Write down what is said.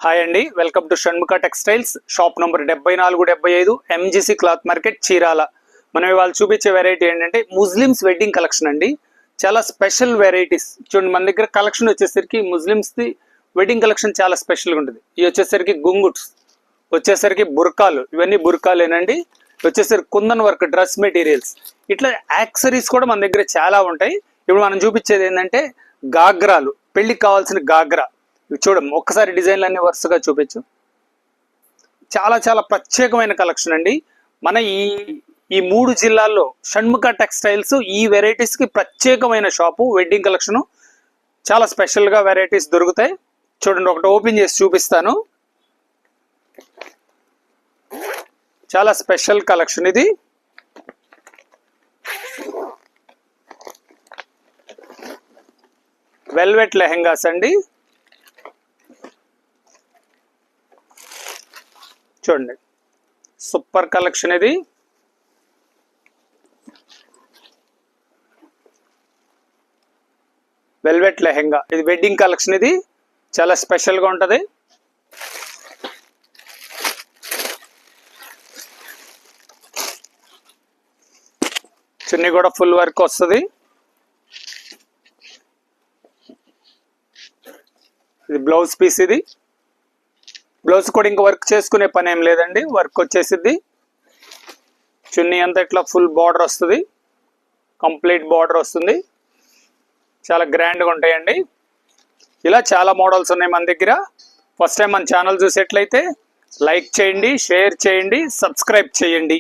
Hi అండి, welcome to Shanmukha textiles. Shop number 7475 MGC cloth market, Chirala. మనం ఇవాళ చూపించే వెరైటీ ఏంటంటే ముస్లిమ్స్ వెడ్డింగ్ కలెక్షన్ అండి. చాలా స్పెషల్ వెరైటీస్ చూడండి. మన దగ్గర కలెక్షన్ వచ్చేసరికి ముస్లిమ్స్ది వెడ్డింగ్ కలెక్షన్ చాలా స్పెషల్గా ఉంటుంది. ఇవి వచ్చేసరికి గుంగుట్స్, వచ్చేసరికి బుర్కాలు, ఇవన్నీ బుర్కాలేనండి. వచ్చేసరికి కుందన్ వర్క్ డ్రెస్ మెటీరియల్స్, ఇట్లా యాక్సరీస్ కూడా మన దగ్గర చాలా ఉంటాయి. ఇప్పుడు మనం చూపించేది ఏంటంటే గాగ్రాలు, పెళ్లికి కావాల్సిన గాగ్రా. ఇవి చూడం, ఒక్కసారి డిజైన్లు అన్ని వరుసగా చూపించు. చాలా చాలా ప్రత్యేకమైన కలెక్షన్ అండి. మన ఈ మూడు జిల్లాల్లో షణ్ముఖ టెక్స్టైల్స్ ఈ వెరైటీస్కి ప్రత్యేకమైన షాపు. వెడ్డింగ్ కలెక్షను చాలా స్పెషల్గా వెరైటీస్ దొరుకుతాయి. చూడండి, ఒకటి ఓపెన్ చేసి చూపిస్తాను. చాలా స్పెషల్ కలెక్షన్ ఇది. వెల్వెట్ లెహెంగాస్ అండి. చూడండి, సూపర్ కలెక్షన్ ఇది. వెల్వెట్ లెహెంగా, ఇది వెడ్డింగ్ కలెక్షన్. ఇది చాలా స్పెషల్గా ఉంటుంది. చున్నీ కూడా ఫుల్ వర్క్ వస్తుంది. ఇది బ్లౌజ్ పీస్. ఇది బ్లౌజ్ కూడా ఇంకా వర్క్ చేసుకునే పని ఏం లేదండి, వర్క్ వచ్చేసిద్ది. చున్నీ అంతా ఇట్లా ఫుల్ బార్డర్ వస్తుంది, కంప్లీట్ బార్డర్ వస్తుంది. చాలా గ్రాండ్గా ఉంటాయండి. ఇలా చాలా మోడల్స్ ఉన్నాయి మన దగ్గర. ఫస్ట్ టైం మన ఛానల్ చూసేట్లయితే లైక్ చేయండి, షేర్ చేయండి, సబ్స్క్రైబ్ చేయండి.